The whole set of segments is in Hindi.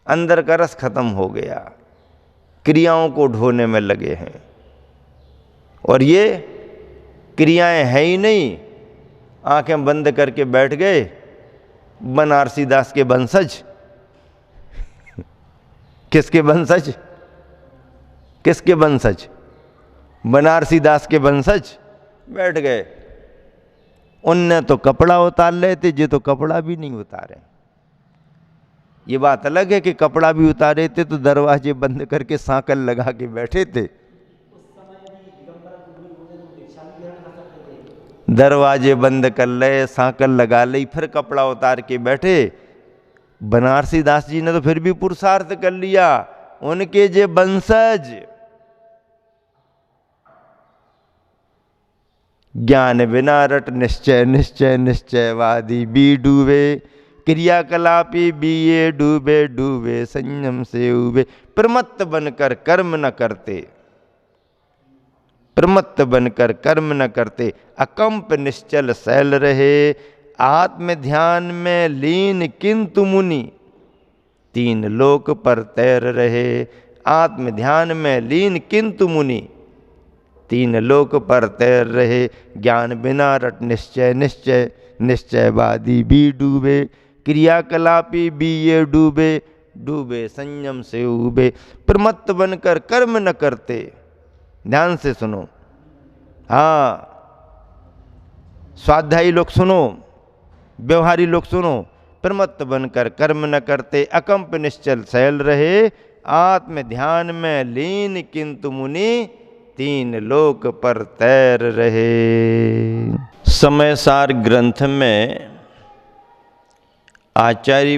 अंदर का रस खत्म हो गया, क्रियाओं को ढोने में लगे हैं। और ये क्रियाएं है ही नहीं, आंखें बंद करके बैठ गए बनारसी दास के वंशज। किसके वंशज? किसके वंशज? बनारसी दास के वंशज बैठ गए। उनने तो कपड़ा उतार ले थे, ये तो कपड़ा भी नहीं उतारे। ये बात अलग है कि कपड़ा भी उतारे थे तो दरवाजे बंद करके सांकल लगा के बैठे थे। दरवाजे बंद कर ले, सांकल लगा ले, फिर कपड़ा उतार के बैठे। बनारसी दास जी ने तो फिर भी पुरुषार्थ कर लिया। उनके जे वंशज ज्ञान बिना रट निश्चय निश्चय निश्चयवादी भी डूबे, क्रियाकलापी भी ये डूबे डूबे संयम से उबे। प्रमत्त बनकर कर्म न करते, प्रमत्त बनकर कर्म न करते, अकंप निश्चल शैल रहे, आत्म ध्यान में लीन किंतु मुनि, तीन लोक पर तैर रहे। आत्म ध्यान में लीन किंतु मुनि, तीन लोक पर तैर रहे। ज्ञान बिना रट निश्चय निश्चय निश्चयवादी भी डूबे, क्रियाकलापी भी ये डूबे डूबे संयम से उबे। प्रमत्त बनकर कर्म न करते, ध्यान से सुनो, हाँ स्वाध्यायी लोग सुनो, व्यवहारी लोग सुनो। प्रमत्त बनकर कर्म न करते, अकंप निश्चल शैल रहे, आत्म ध्यान में लीन किंतु मुनि, तीन लोक पर तैर रहे। समयसार ग्रंथ में आचार्य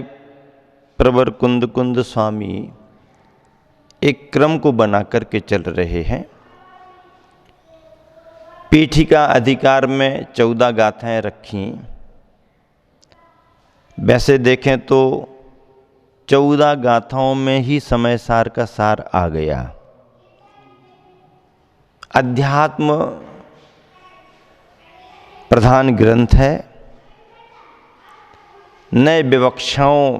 प्रवर कुंद कुंद स्वामी एक क्रम को बना करके चल रहे हैं। पीठिका अधिकार में 14 गाथाएं रखी। वैसे देखें तो 14 गाथाओं में ही समयसार का सार आ गया। अध्यात्म प्रधान ग्रंथ है, नए विवक्षाओं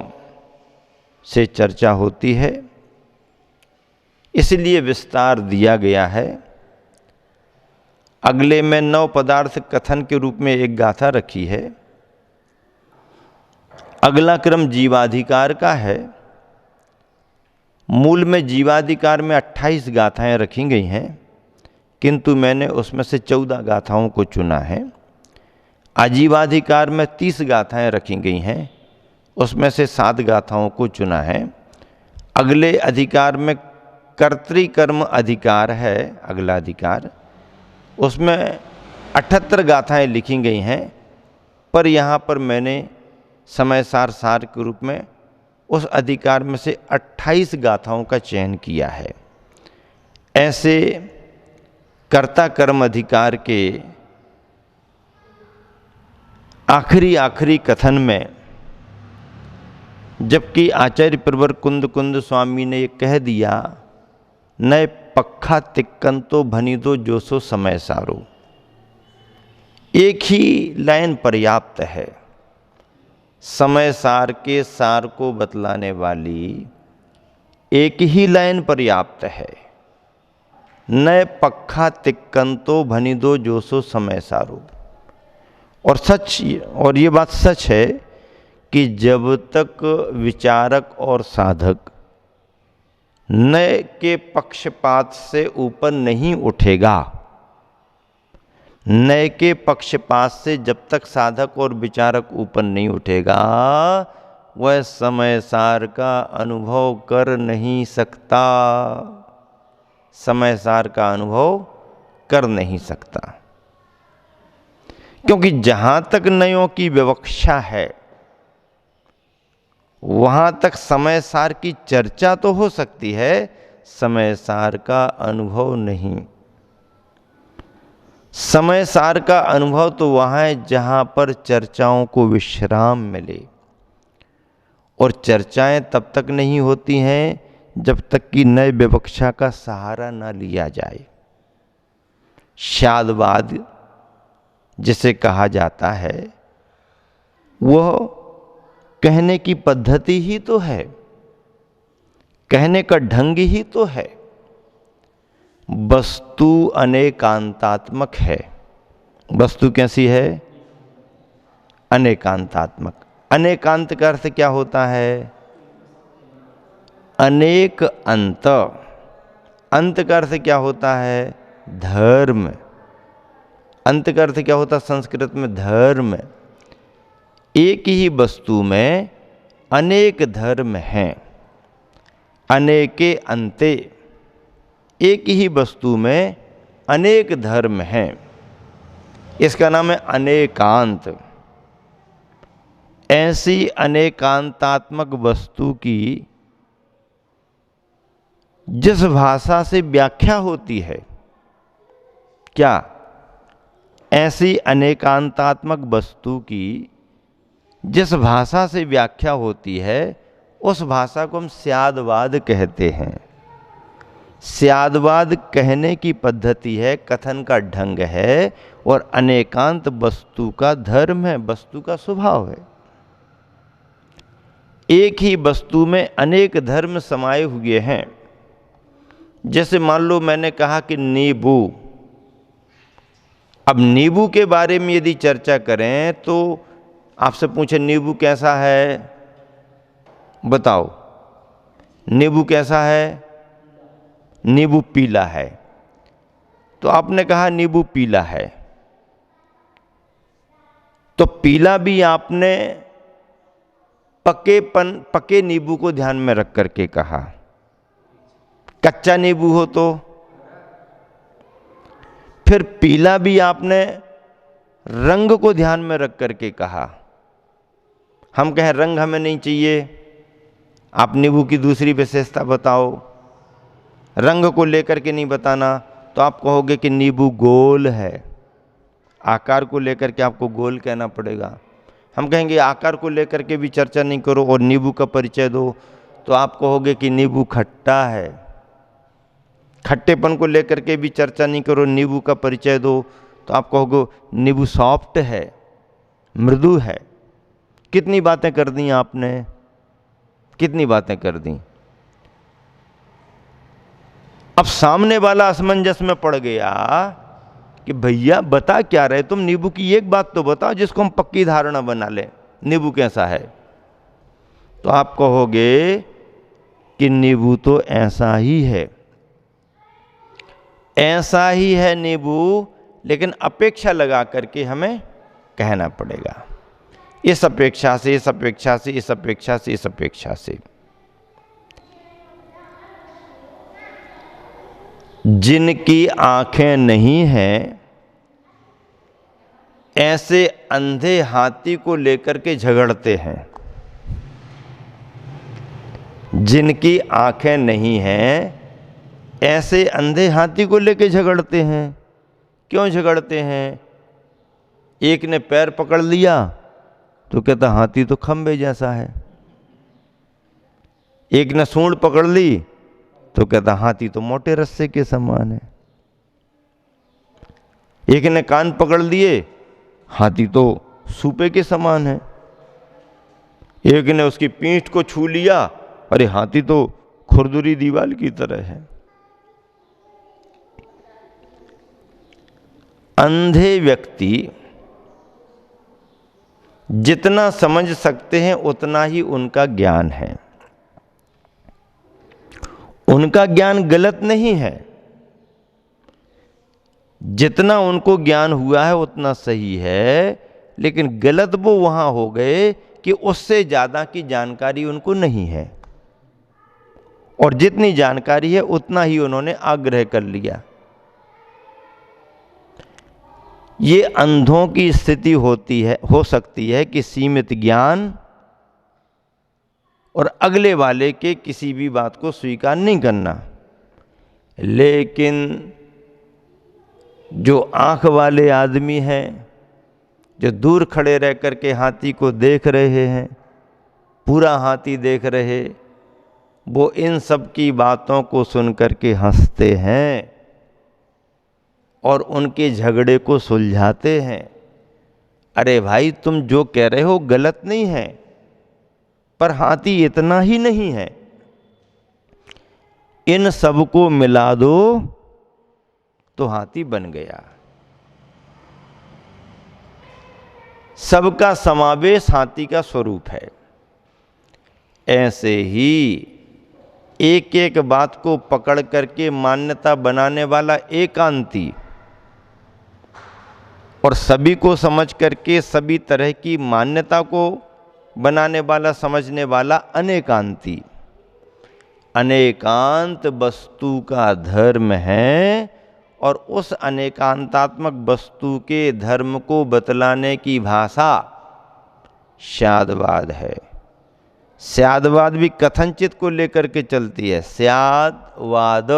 से चर्चा होती है, इसलिए विस्तार दिया गया है। अगले में 9 पदार्थ कथन के रूप में एक गाथा रखी है। अगला क्रम जीवाधिकार का है। मूल में जीवाधिकार में 28 गाथाएं रखी गई हैं, किंतु मैंने उसमें से 14 गाथाओं को चुना है। आजीवाधिकार में 30 गाथाएं रखी गई हैं, उसमें से 7 गाथाओं को चुना है। अगले अधिकार में कर्तृकर्म अधिकार है, अगला अधिकार, उसमें 78 गाथाएं लिखी गई हैं, पर यहाँ पर मैंने समयसार सार के रूप में उस अधिकार में से 28 गाथाओं का चयन किया है। ऐसे कर्ता कर्म अधिकार के आखिरी कथन में, जबकि आचार्य प्रवर कुंद कुंद स्वामी ने ये कह दिया, नए पक्खा तिक्कन तो भनी दो जो सो समय सारो, एक ही लाइन पर्याप्त है। समय सार के सार को बतलाने वाली एक ही लाइन पर्याप्त है। नए पक्खा तिक्कन तो भनी दो जो सो समय सारो। और सच, और ये बात सच है कि जब तक विचारक और साधक नए के पक्षपात से ऊपर नहीं उठेगा, नए के पक्षपात से जब तक साधक और विचारक ऊपर नहीं उठेगा, वह समय सार का अनुभव कर नहीं सकता, समय सार का अनुभव कर नहीं सकता। क्योंकि जहां तक नयों की विवक्षा है, वहां तक समय सार की चर्चा तो हो सकती है, समय सार का अनुभव नहीं। समय सार का अनुभव तो वहां है जहां पर चर्चाओं को विश्राम मिले, और चर्चाएं तब तक नहीं होती हैं जब तक कि नए विवक्षा का सहारा न लिया जाए। शादवाद जिसे कहा जाता है, वह कहने की पद्धति ही तो है। कहने का ढंग ही तो है। वस्तु अनेकांतात्मक है। वस्तु कैसी है? अनेकांतात्मक। अनेकांत का अर्थ क्या होता है? अनेक अंत। अंत का अर्थ क्या होता है? धर्म। अंत का अर्थ क्या होता है संस्कृत में? धर्म। एक ही वस्तु में अनेक धर्म हैं। अनेके अंते। एक ही वस्तु में अनेक धर्म हैं, इसका नाम है अनेकांत। ऐसी अनेकांतात्मक वस्तु की जिस भाषा से व्याख्या होती है, क्या? ऐसी अनेकांतात्मक वस्तु की जिस भाषा से व्याख्या होती है, उस भाषा को हम स्यादवाद कहते हैं। स्यादवाद कहने की पद्धति है, कथन का ढंग है, और अनेकांत वस्तु का धर्म है, वस्तु का स्वभाव है। एक ही वस्तु में अनेक धर्म समाये हुए हैं। जैसे मान लो मैंने कहा कि नींबू। अब नींबू के बारे में यदि चर्चा करें तो आपसे पूछे नींबू कैसा है, बताओ नींबू कैसा है? नींबू पीला है। तो आपने कहा नींबू पीला है, तो पीला भी आपने पके नींबू को ध्यान में रख करके कहा। कच्चा नींबू हो तो फिर पीला भी आपने रंग को ध्यान में रख करके कहा। हम कहें रंग हमें नहीं चाहिए, आप नींबू की दूसरी विशेषता बताओ। रंग को लेकर के नहीं बताना तो आप कहोगे कि नींबू गोल है। आकार को लेकर के आपको गोल कहना पड़ेगा। हम कहेंगे आकार को लेकर के भी चर्चा नहीं करो और नींबू का परिचय दो, तो आप कहोगे कि नींबू खट्टा है। खट्टेपन को लेकर के भी चर्चा नहीं करो, नींबू का परिचय दो, तो आप कहोगे नींबू सॉफ्ट है, मृदु है। कितनी बातें कर दी आपने, कितनी बातें कर दी। अब सामने वाला असमंजस में पड़ गया कि भैया बता क्या रहे तुम, नींबू की एक बात तो बताओ जिसको हम पक्की धारणा बना लें, नींबू कैसा है। तो आप कहोगे कि नींबू तो ऐसा ही है, ऐसा ही है नींबू, लेकिन अपेक्षा लगा करके हमें कहना पड़ेगा, इस अपेक्षा से, इस अपेक्षा से, इस अपेक्षा से, इस अपेक्षा से। जिनकी आंखें नहीं हैं ऐसे अंधे हाथी को लेकर के झगड़ते हैं। जिनकी आंखें नहीं हैं ऐसे अंधे हाथी को लेकर झगड़ते हैं। क्यों झगड़ते हैं? एक ने पैर पकड़ लिया तो कहता हाथी तो खंबे जैसा है। एक ने सूंड पकड़ ली तो कहता हाथी तो मोटे रस्से के समान है। एक ने कान पकड़ लिए, हाथी तो सूपे के समान है। एक ने उसकी पीठ को छू लिया, अरे हाथी तो खुरदुरी दीवार की तरह है। अंधे व्यक्ति जितना समझ सकते हैं उतना ही उनका ज्ञान है। उनका ज्ञान गलत नहीं है, जितना उनको ज्ञान हुआ है उतना सही है, लेकिन गलत वो वहां हो गए कि उससे ज्यादा की जानकारी उनको नहीं है, और जितनी जानकारी है उतना ही उन्होंने आग्रह कर लिया। ये अंधों की स्थिति होती है, हो सकती है कि सीमित ज्ञान और अगले वाले के किसी भी बात को स्वीकार नहीं करना, लेकिन जो आंख वाले आदमी हैं, जो दूर खड़े रह कर के हाथी को देख रहे हैं, पूरा हाथी देख रहे, वो इन सब की बातों को सुन कर के हंसते हैं और उनके झगड़े को सुलझाते हैं। अरे भाई तुम जो कह रहे हो गलत नहीं है, पर हाथी इतना ही नहीं है। इन सबको मिला दो तो हाथी बन गया। सबका समावेश हाथी का स्वरूप है। ऐसे ही एक एक बात को पकड़ करके मान्यता बनाने वाला एकांती और सभी को समझ करके सभी तरह की मान्यता को बनाने वाला समझने वाला अनेकांती। अनेकांत वस्तु का धर्म है और उस अनेकांतात्मक वस्तु के धर्म को बतलाने की भाषा स्यादवाद है। स्यादवाद भी कथनचित को लेकर के चलती है। स्यादवाद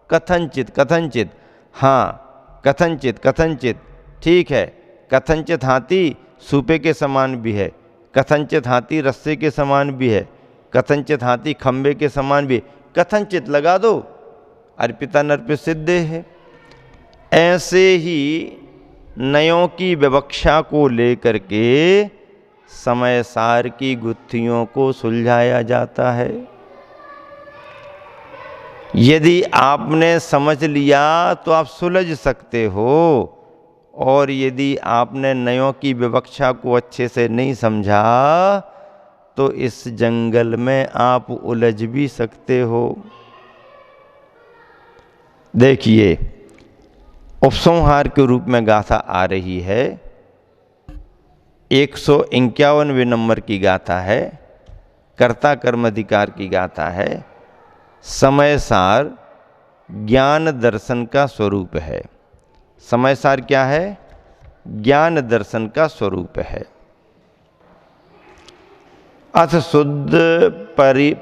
कथनचित, कथनचित, हाँ कथनचित, कथनचित, ठीक है। कथनचित हाथी सूपे के समान भी है, कथनचित हाथी रस्से के समान भी है, कथनचित हाथी खंबे के समान भी। कथनचित लगा दो, अर्पिता नर्पित सिद्धे है। ऐसे ही नयों की विवक्षा को लेकर के समय सार की गुत्थियों को सुलझाया जाता है। यदि आपने समझ लिया तो आप सुलझ सकते हो, और यदि आपने नयों की विवक्षा को अच्छे से नहीं समझा तो इस जंगल में आप उलझ भी सकते हो। देखिए, उपसंहार के रूप में गाथा आ रही है। 151वें नंबर की गाथा है, कर्ता कर्म अधिकार की गाथा है। समय सार ज्ञान दर्शन का स्वरूप है। समय सार क्या है? ज्ञान दर्शन का स्वरूप है। अथ शुद्ध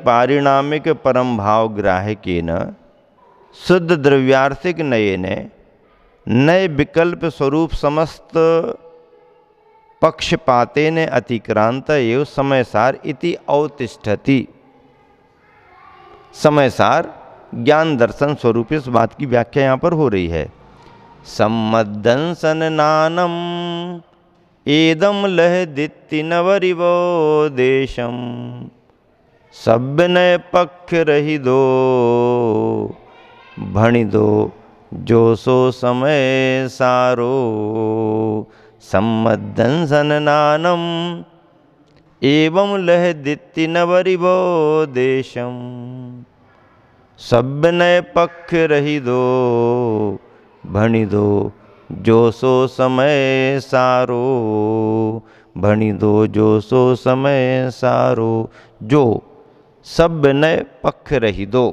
पारिणामिक परम भाव ग्राहकेन शुद्ध द्रव्यार्थिक नयने नए विकल्प स्वरूप समस्त पक्षपातेन अतिक्रांत एवं समयसार इति अवतिष्ठति। समयसार ज्ञान दर्शन स्वरूप, इस बात की व्याख्या यहाँ पर हो रही है। सम्मदंसन नानम एदम लह दित्ति नवरिवो देशम सब नए पक्ष रही दो भणि दो जो सो समय सारो। सम्मदंसन नानम एवं लह दित्ति नवरिवो देशम सब नए पक्ष रही दो भणि दो जो सो समय सारो। भणि दो जो सो समय सारो। जो सब नए पक्ष रही दो,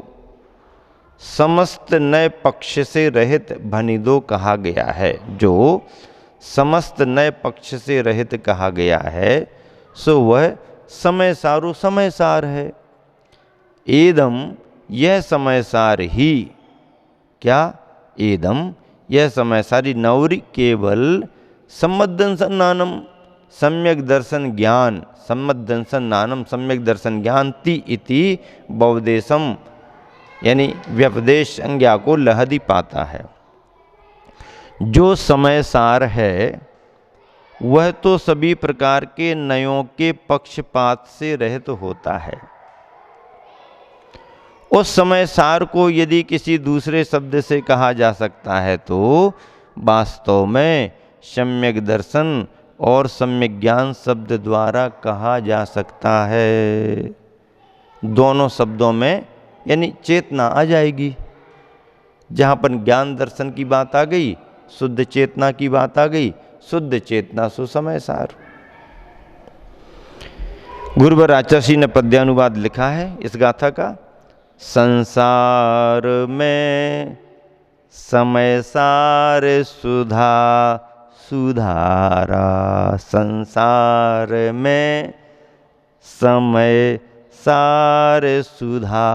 समस्त नए पक्ष से रहित भणि दो कहा गया है। जो समस्त नए पक्ष से रहित कहा गया है सो वह समय सारो समय सार है। एदम यह समय सार ही, क्या? एदम यह समय सारी नवरी केवल सम्मदंसन नानम सम्यक दर्शन ज्ञान, सम्मदंसन नानम सम्यक दर्शन ज्ञान ति इति बहुदेशम यानी व्यपदेश संज्ञा को लहदी पाता है। जो समय सार है वह तो सभी प्रकार के नयों के पक्षपात से रहित होता है। उस समय सार को यदि किसी दूसरे शब्द से कहा जा सकता है तो वास्तव में सम्यक दर्शन और सम्यक ज्ञान शब्द द्वारा कहा जा सकता है। दोनों शब्दों में यानी चेतना आ जाएगी। जहाँ पर ज्ञान दर्शन की बात आ गई, शुद्ध चेतना की बात आ गई, शुद्ध चेतना सो समय सार। गुरुवर आचार्य ने पद्यानुवाद लिखा है इस गाथा का। संसार में समय सार सुधा सुधारा। संसार में समय सार सुधा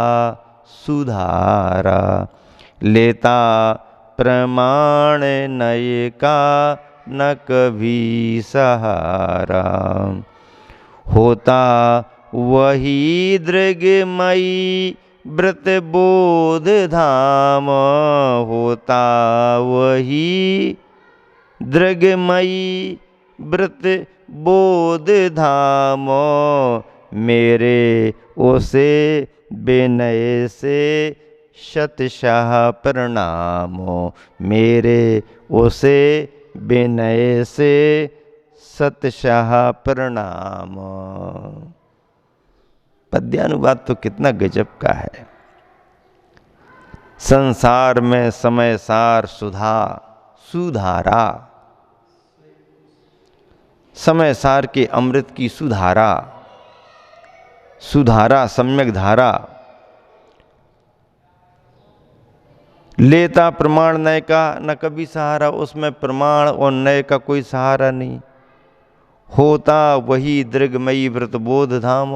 सुधारा। लेता प्रमाण नय का न कभी सहारा। होता वही दृगमयी व्रत बोध धाम। होता वही दृगमयी व्रत बोध धाम। मेरे उसे विनय से शतशः प्रणामो, मेरे उसे विनय से शतशः प्रणाम। पद्यानुवाद तो कितना गजब का है। संसार में समय सार सुधा सुधारा, समय सार के अमृत की सुधारा, सुधारा सम्यक धारा, लेता प्रमाण नय का न कभी सहारा, उसमें प्रमाण और नय का कोई सहारा नहीं, होता वही दृगमयी व्रत बोध धाम।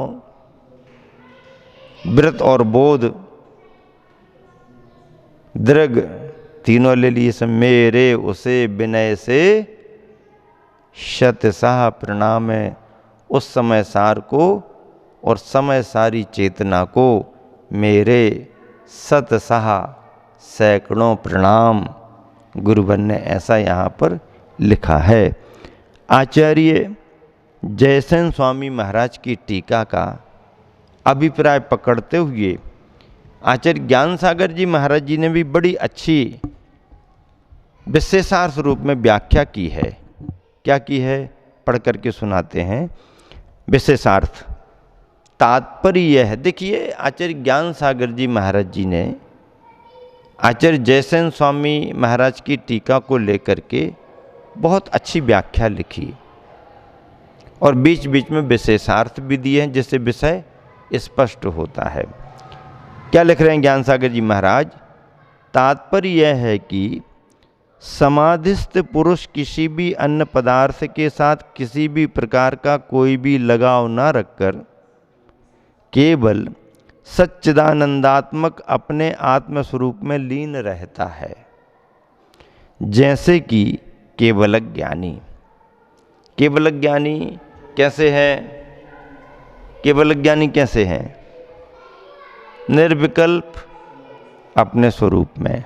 व्रत और बोध दृग तीनों ले लिए सब, मेरे उसे विनय से शतशः प्रणाम है। उस समय सार को और समय सारी चेतना को मेरे शतशः सैकड़ों प्रणाम। गुरुवर ने ऐसा यहाँ पर लिखा है। आचार्य जयसेन स्वामी महाराज की टीका का अभिप्राय पकड़ते हुए आचार्य ज्ञान सागर जी महाराज जी ने भी बड़ी अच्छी विशेषार्थ रूप में व्याख्या की है। क्या की है, पढ़ करके सुनाते हैं। विशेषार्थ तात्पर्य यह है, देखिए आचार्य ज्ञान सागर जी महाराज जी ने आचार्य जयसेन स्वामी महाराज की टीका को लेकर के बहुत अच्छी व्याख्या लिखी और बीच बीच में विशेषार्थ भी दिए हैं, जिससे विषय स्पष्ट होता है। क्या लिख रहे हैं ज्ञान सागर जी महाराज? तात्पर्य यह है कि समाधिस्थ पुरुष किसी भी अन्य पदार्थ के साथ किसी भी प्रकार का कोई भी लगाव न रखकर केवल सच्चिदानंदात्मक अपने आत्मस्वरूप में लीन रहता है, जैसे कि केवल ज्ञानी। केवल ज्ञानी कैसे है? केवल ज्ञानी कैसे हैं? निर्विकल्प अपने स्वरूप में।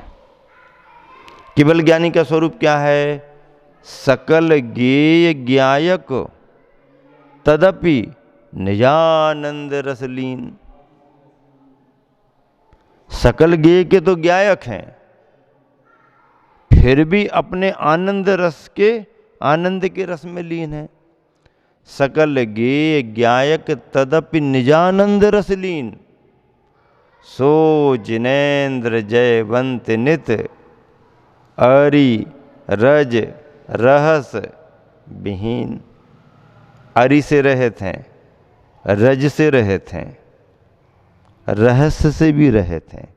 केवल ज्ञानी का स्वरूप क्या है? सकल ज्ञेय ज्ञायक तदपि निजानंद रसलीन। सकल ज्ञेय के तो ज्ञायक हैं, फिर भी अपने आनंद रस के आनंद के रस में लीन है। सकल ज्ञेय ज्ञायक तदपि निजानंद रसलीन, सो जिनेन्द्र जयवंत नित अरि रज रहस विहीन। अरि से रहित हैं, रज से रहित हैं, रहस्य से भी रहित हैं।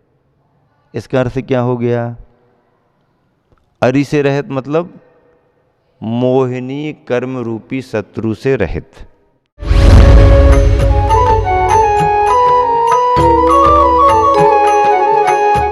इसका अर्थ क्या हो गया? अरि से रहित मतलब मोहिनी कर्म रूपी शत्रु से रहित।